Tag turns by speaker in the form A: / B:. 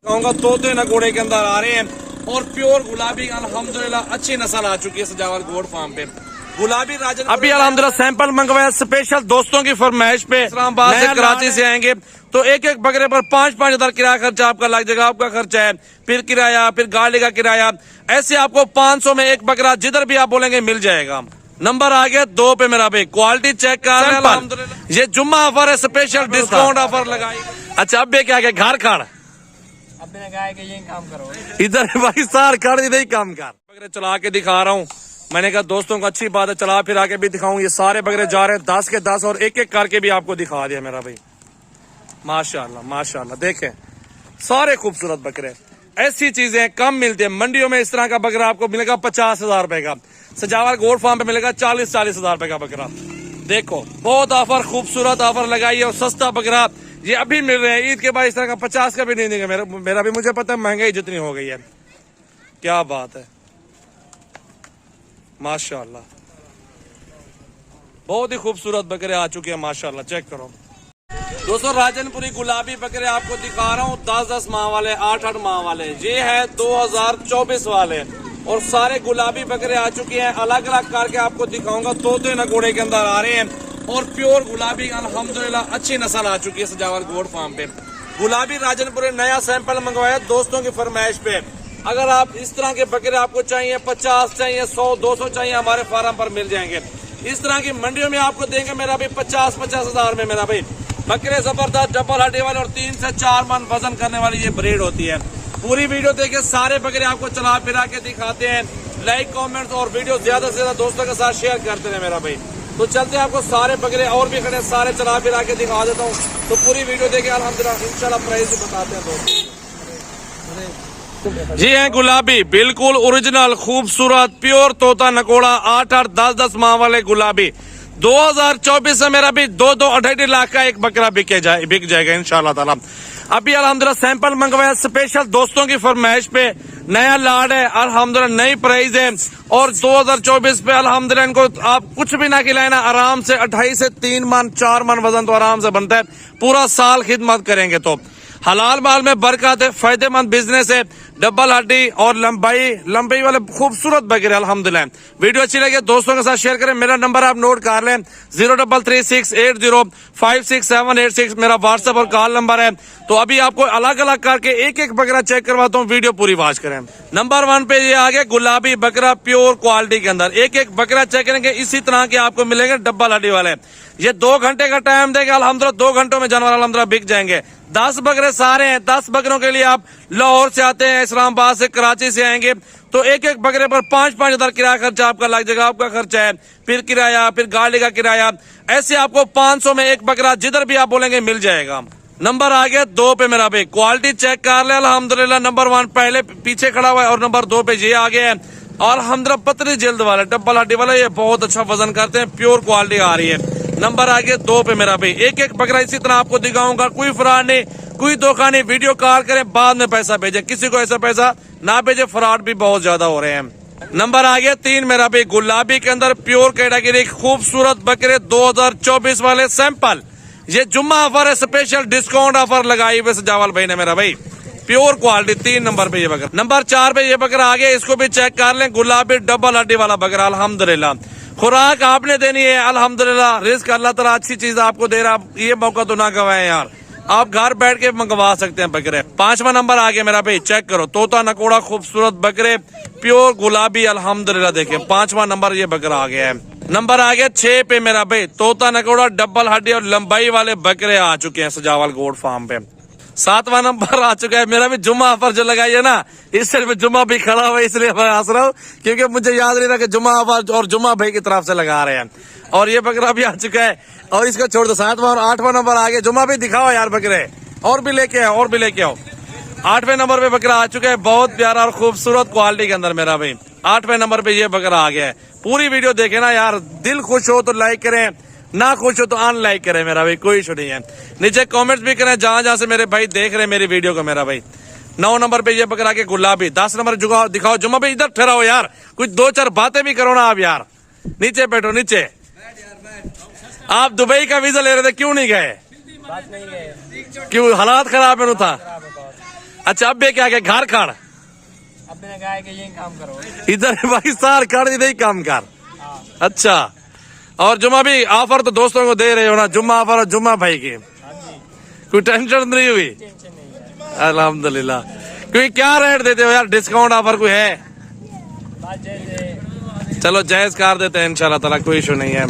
A: कहूँगा तोते नगोड़े के अंदर आ रहे हैं और प्योर गुलाबी अल्हम्दुलिल्लाह अच्छी नस्ल आ चुकी है सजावल गोड फार्म पे। गुलाबी राजन अभी अल्हम्दुलिल्लाह सैंपल मंगवाया स्पेशल दोस्तों की फरमाइश पे। इस्लामाबाद से कराची से आएंगे तो एक एक बकरे पर 5-5 हजार किराया खर्चा आपका लग जाएगा। आपका खर्चा है, फिर किराया, फिर गाड़ी का किराया, ऐसे आपको 500 में एक बकरा जिधर भी आप बोलेंगे मिल जाएगा। नंबर आ गया 2 पे मेरा भाई, क्वालिटी चेक कर रहे हैं। ये जुम्मा ऑफर है, स्पेशल डिस्काउंट ऑफर लगाई। अच्छा अब क्या क्या घर खाड़
B: अब मैंने कहा है कि यही काम करो,
A: इधर भाई सार खड़ इधर ही काम कर। बकरे चला के दिखा रहा हूँ, मैंने कहा दोस्तों को अच्छी बात है, चला फिर आके भी दिखाऊं। ये सारे बकरे जा रहे हैं 10 के 10 और एक एक करके भी आपको दिखा दिया मेरा भाई। माशाल्लाह माशाल्लाह, देखें सारे खूबसूरत बकरे। ऐसी चीजें कम मिलती है मंडियों में। इस तरह का बकरा आपको मिलेगा 50 हजार रुपए का, सजावल गोड फार्म पे मिलेगा 40-40 हजार रुपए का बकरा। देखो बहुत ऑफर, खूबसूरत ऑफर लगाई है और सस्ता बकरा ये अभी मिल रहे हैं। ईद के बाद इस तरह का 50 का भी नहीं देंगे। मेरा भी मुझे पता है महंगाई जितनी हो गई है। क्या बात है, माशाल्लाह बहुत ही खूबसूरत बकरे आ चुके हैं माशाल्लाह। चेक करो दोस्तों, राजनपुरी गुलाबी बकरे आपको दिखा रहा हूँ 10-10 माह वाले, 8-8 माह वाले। ये है 2024 वाले और सारे गुलाबी बकरे आ चुके हैं। अलग अलग करके आपको दिखाऊंगा। तोते नगोड़े के अंदर आ रहे हैं और प्योर गुलाबी अल्हम्दुलिल्लाह अच्छी नस्ल आ चुकी है सजावल गोड फार्म पे। गुलाबी राजनपुरी नया सैंपल मंगवाया दोस्तों की फरमाइश पे। अगर आप इस तरह के बकरे आपको चाहिए, 50 चाहिए, 100-200 चाहिए, हमारे फार्म पर मिल जाएंगे। इस तरह की मंडियों में आपको देंगे मेरा भाई 50-50 हजार में मेरा भाई। बकरे जबरदस्त डबल हड्डी वाले और 3 से 4 मन वजन करने वाली ये ब्रीड होती है। पूरी वीडियो देखिए, सारे बकरे आपको चला फिरा के दिखाते हैं। लाइक कमेंट्स और वीडियो ज्यादा से ज्यादा दोस्तों के साथ शेयर करते हैं मेरा भाई। तो चलते हैं, आपको सारे बकरे और भी खड़े सारे चला फिरा के दिखा देता हूँ। तो पूरी वीडियो देखिए, अल्हम्दुलिल्लाह इंशाल्लाह प्राइस बताते हैं दोस्तों। जी हैं गुलाबी, बिल्कुल ओरिजिनल खूबसूरत प्योर तोता नकोड़ा 8-8 10-10 माह वाले गुलाबी। 2024 से मेरा भी 2-2 2.5 लाख का एक बकरा बिक जाएगा इंशाल्लाह ताला। अभी अल्हम्दुलिल्लाह सैंपल मंगवाया स्पेशल दोस्तों की फरमाइश पे। नया लाड है अल्हम्दुलिल्लाह, नई प्राइस है और 2024 पे अल्हम्दुलिल्लाह इनको आप कुछ भी ना खिलाए ना, आराम से 2.5 से 3 मन 4 मन वजन तो आराम से बनता है। पूरा साल खिदमत करेंगे तो हलाल माल में बरकत है, फायदेमंद बिजनेस है। डबल हड्डी और लंबाई वाले खूबसूरत बकरे अल्हम्दुलिल्लाह। वीडियो अच्छी लगे दोस्तों के साथ शेयर करें। मेरा नंबर आप नोट कर लें 033680568786 मेरा व्हाट्सएप और कॉल नंबर है। तो अभी आपको अलग अलग करके एक एक बकरा चेक करवाता हूँ, वीडियो पूरी वॉच करें। नंबर 1 पे ये आ गया गुलाबी बकरा प्योर क्वालिटी के अंदर। एक एक बकरा चेक करेंगे, इसी तरह के आपको मिलेंगे डबल हड्डी वाले। ये 2 घंटे का टाइम देंगे अल्हम्दुलिल्लाह, 2 घंटों में जानवर अल्हम्दुलिल्लाह बिक जाएंगे। 10 बकरे सारे हैं। 10 बकरों के लिए आप लाहौर से आते हैं, इस्लामाबाद से, कराची से आएंगे तो एक एक बकरे पर 5-5 हजार किराया खर्चा आपका लग जाएगा। आपका खर्चा है, फिर किराया, फिर गाड़ी का किराया, ऐसे आपको 500 में एक बकरा जिधर भी आप बोलेंगे मिल जाएगा। नंबर आ गया 2 पे मेरा भाई, क्वालिटी चेक कर ले अल्हम्दुलिल्लाह। नंबर 1 पहले पीछे खड़ा हुआ है और नंबर 2 पे ये आ गया है और अल्हम्दुलिल्लाह पतली जल्द वाला डबल हड्डी वाला, ये बहुत अच्छा वजन करते हैं, प्योर क्वालिटी आ रही है। नंबर आ गया 2 पे मेरा भाई। एक एक बकरा इसी तरह आपको दिखाऊंगा, कोई फ्रॉड नहीं, कोई धोखा नहीं। वीडियो कॉल करें, बाद में पैसा भेजे, किसी को ऐसा पैसा ना भेजे, फ्रॉड भी बहुत ज्यादा हो रहे हैं। नंबर आ गया 3 मेरा भाई, गुलाबी के अंदर प्योर कैटेगरी खूबसूरत बकरे 2024 वाले सैंपल। ये जुम्मा ऑफर है, स्पेशल डिस्काउंट ऑफर लगाई हुई सजावल भाई ने मेरा भाई। प्योर क्वालिटी 3 नंबर पे ये बकरा। नंबर 4 पे ये बकरा आ गया, इसको भी चेक कर लें। गुलाबी डबल हड्डी वाला बकरा अल्हम्दुलिल्लाह। खुराक आपने देनी है अल्हम्दुलिल्लाह, रिस्क अल्लाह ताला अच्छी चीज आपको दे रहा, ये मौका तो ना गवाएं यार। आप घर बैठ के मंगवा सकते हैं बकरे। 5वां नंबर आ गया मेरा भाई, चेक करो, तोता नकोड़ा खूबसूरत बकरे प्योर गुलाबी अल्हम्दुलिल्लाह। देखें 5वां नंबर ये बकरा आ गया है। नंबर आ गया 6 पे मेरा भाई, तोता नकोड़ा डबल हड्डी और लंबाई वाले बकरे आ चुके हैं सजावल गोड फार्म पे। 7वां नंबर आ चुका है मेरा भी, जुम्मा ऑफर जो लगाई है ना, इस साइड पे जुम्मा भी खड़ा हुआ है इसलिए मैं हंस रहा हूँ, क्योंकि मुझे याद नहीं रहा कि जुम्मा ऑफर और जुम्मा भाई की तरफ से लगा रहे हैं। और ये बकरा भी आ चुका है और इसको छोड़ दो। 7वां और 8वां नंबर आ गया। जुम्मा भी दिखाओ यार बकरे, और भी लेके आओ, और भी लेके आओ। 8वें नंबर पे बकरा आ चुका है, बहुत प्यारा और खूबसूरत क्वालिटी के अंदर मेरा भाई। 8वें नंबर पे ये बकरा आ गया है। पूरी वीडियो देखे ना यार, दिल खुश हो तो लाइक करें, ना खुश हो तो अनलाइक करें मेरा भाई, कोई इशू नहीं है। नीचे कमेंट्स भी करें जहां जहां से मेरे भाई देख रहे हैं मेरी वीडियो को मेरा भाई। 9 नंबर पे ये बकरा के गुलाबी। 10 नंबर दिखाओ जुम्मा भाई, इधर ठहराओ यार, कुछ 2-4 बातें भी करो ना आप यार। नीचे बैठो, नीचे। आप दुबई का वीजा ले रहे थे, क्यों नहीं गए?
B: बात नहीं गए,
A: क्यों, हालात खराब है था? अच्छा अब भी क्या क्या घर खाड़
B: अब मैंने कहा है कि यही काम करो।
A: इधर भाई सार खाड़ इधर ही काम कर।
B: हाँ
A: अच्छा और जुम्मा भी ऑफर तो दोस्तों को दे रहे हो ना, जुम्मा ऑफर और जुम्मा भाई की
B: हाँ जी,
A: कोई टेंशन नहीं हुई?
B: टेंशन नहीं है।
A: अल्हम्दुलिल्लाह। क्योंकि क्या रेट देते हो यार, डिस्काउंट ऑफर कोई है?
B: बात जैसे
A: चलो जायज कर देते हैं इंशाल्लाह ताला, कोई इशू नहीं है।